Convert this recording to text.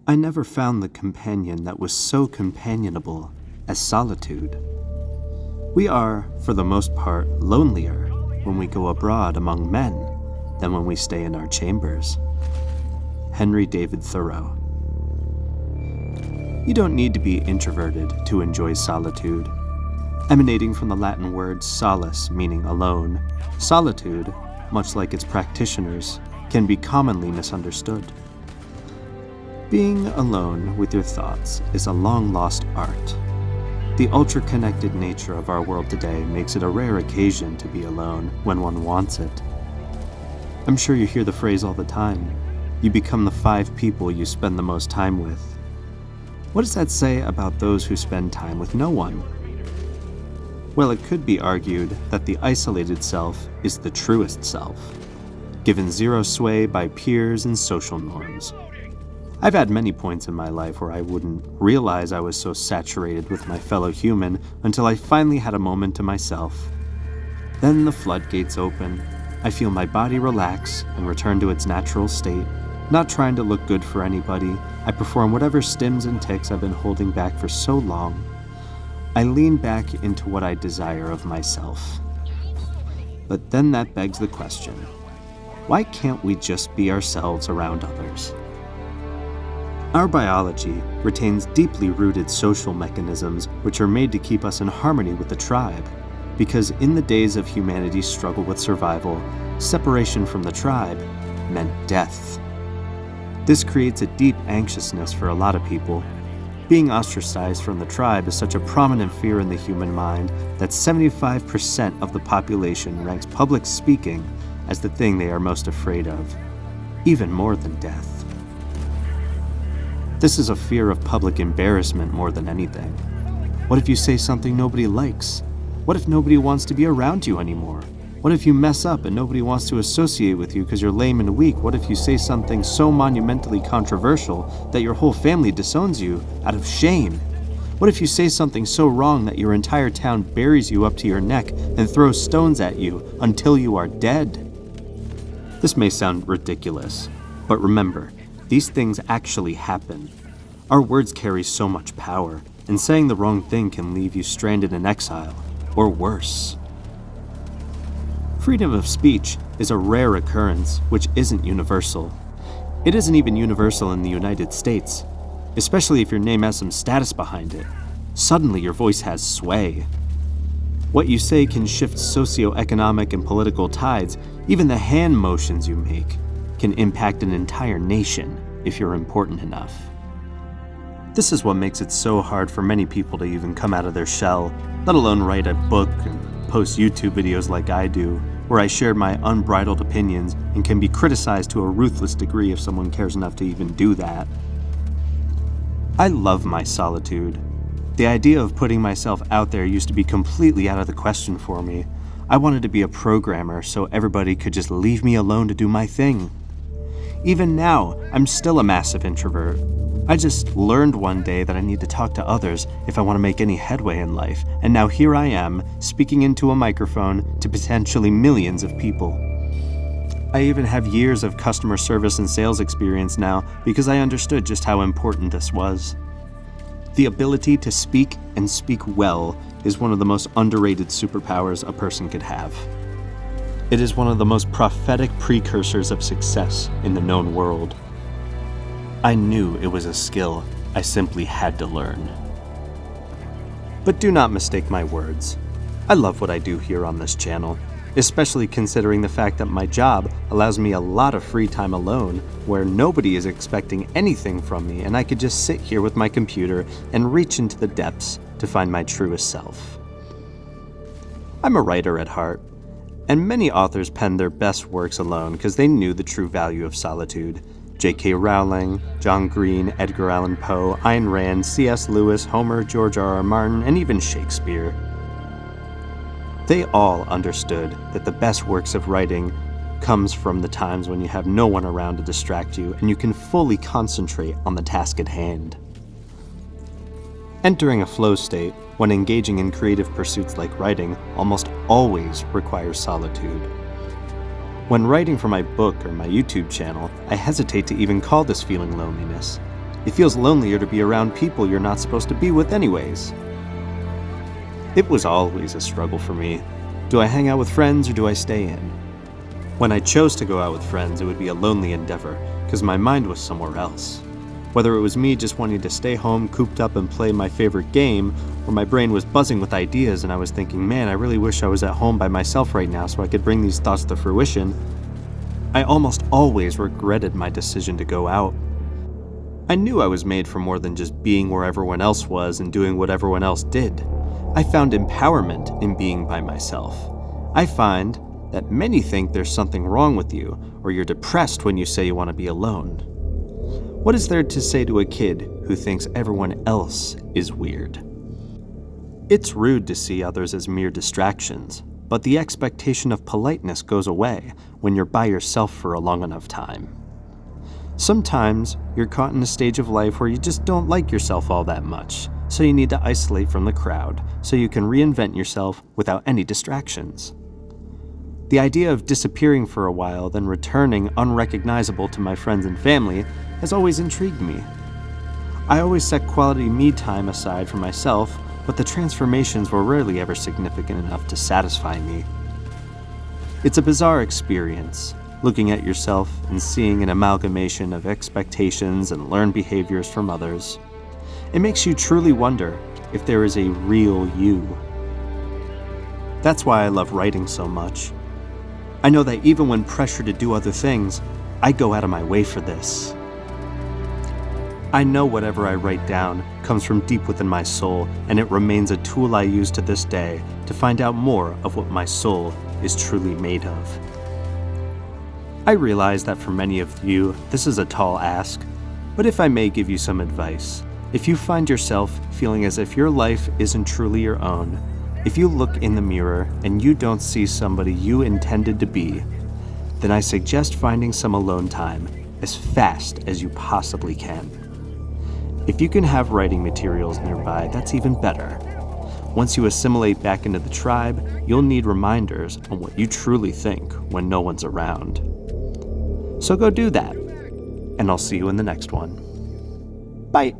I never found the companion that was so companionable as solitude. We are, for the most part, lonelier when we go abroad among men than when we stay in our chambers. Henry David Thoreau. You don't need to be introverted to enjoy solitude. Emanating from the Latin word solus, meaning alone, solitude, much like its practitioners, can be commonly misunderstood. Being alone with your thoughts is a long-lost art. The ultra-connected nature of our world today makes it a rare occasion to be alone when one wants it. I'm sure you hear the phrase all the time. You become the 5 people you spend the most time with. What does that say about those who spend time with no one? Well, it could be argued that the isolated self is the truest self, given zero sway by peers and social norms. I've had many points in my life where I wouldn't realize I was so saturated with my fellow human until I finally had a moment to myself. Then the floodgates open. I feel my body relax and return to its natural state. Not trying to look good for anybody, I perform whatever stims and tics I've been holding back for so long. I lean back into what I desire of myself. But then that begs the question, why can't we just be ourselves around others? Our biology retains deeply rooted social mechanisms which are made to keep us in harmony with the tribe, because in the days of humanity's struggle with survival, separation from the tribe meant death. This creates a deep anxiousness for a lot of people. Being ostracized from the tribe is such a prominent fear in the human mind that 75% of the population ranks public speaking as the thing they are most afraid of, even more than death. This is a fear of public embarrassment more than anything. What if you say something nobody likes? What if nobody wants to be around you anymore? What if you mess up and nobody wants to associate with you because you're lame and weak? What if you say something so monumentally controversial that your whole family disowns you out of shame? What if you say something so wrong that your entire town buries you up to your neck and throws stones at you until you are dead? This may sound ridiculous, but remember, these things actually happen. Our words carry so much power, and saying the wrong thing can leave you stranded in exile, or worse. Freedom of speech is a rare occurrence which isn't universal. It isn't even universal in the United States, especially if your name has some status behind it. Suddenly your voice has sway. What you say can shift socioeconomic and political tides. Even the hand motions you make can impact an entire nation if you're important enough. This is what makes it so hard for many people to even come out of their shell, let alone write a book and post YouTube videos like I do, where I share my unbridled opinions and can be criticized to a ruthless degree if someone cares enough to even do that. I love my solitude. The idea of putting myself out there used to be completely out of the question for me. I wanted to be a programmer so everybody could just leave me alone to do my thing. Even now, I'm still a massive introvert. I just learned one day that I need to talk to others if I want to make any headway in life, and now here I am, speaking into a microphone to potentially millions of people. I even have years of customer service and sales experience now because I understood just how important this was. The ability to speak and speak well is one of the most underrated superpowers a person could have. It is one of the most prophetic precursors of success in the known world. I knew it was a skill I simply had to learn. But do not mistake my words. I love what I do here on this channel, especially considering the fact that my job allows me a lot of free time alone, where nobody is expecting anything from me and I could just sit here with my computer and reach into the depths to find my truest self. I'm a writer at heart, and many authors penned their best works alone because they knew the true value of solitude. J.K. Rowling, John Green, Edgar Allan Poe, Ayn Rand, C.S. Lewis, Homer, George R.R. Martin, and even Shakespeare. They all understood that the best works of writing comes from the times when you have no one around to distract you and you can fully concentrate on the task at hand. Entering a flow state when engaging in creative pursuits like writing almost always requires solitude. When writing for my book or my YouTube channel, I hesitate to even call this feeling loneliness. It feels lonelier to be around people you're not supposed to be with anyways. It was always a struggle for me. Do I hang out with friends or do I stay in? When I chose to go out with friends, it would be a lonely endeavor, because my mind was somewhere else. Whether it was me just wanting to stay home, cooped up and play my favorite game, or my brain was buzzing with ideas and I was thinking, man, I really wish I was at home by myself right now so I could bring these thoughts to fruition, I almost always regretted my decision to go out. I knew I was made for more than just being where everyone else was and doing what everyone else did. I found empowerment in being by myself. I find that many think there's something wrong with you, or you're depressed when you say you want to be alone. What is there to say to a kid who thinks everyone else is weird? It's rude to see others as mere distractions, but the expectation of politeness goes away when you're by yourself for a long enough time. Sometimes you're caught in a stage of life where you just don't like yourself all that much, so you need to isolate from the crowd so you can reinvent yourself without any distractions. The idea of disappearing for a while, then returning unrecognizable to my friends and family has always intrigued me. I always set quality me time aside for myself, but the transformations were rarely ever significant enough to satisfy me. It's a bizarre experience, looking at yourself and seeing an amalgamation of expectations and learned behaviors from others. It makes you truly wonder if there is a real you. That's why I love writing so much. I know that even when pressured to do other things, I go out of my way for this. I know whatever I write down comes from deep within my soul, and it remains a tool I use to this day to find out more of what my soul is truly made of. I realize that for many of you, this is a tall ask, but if I may give you some advice, if you find yourself feeling as if your life isn't truly your own, if you look in the mirror and you don't see somebody you intended to be, then I suggest finding some alone time as fast as you possibly can. If you can have writing materials nearby, that's even better. Once you assimilate back into the tribe, you'll need reminders on what you truly think when no one's around. So go do that, and I'll see you in the next one. Bye.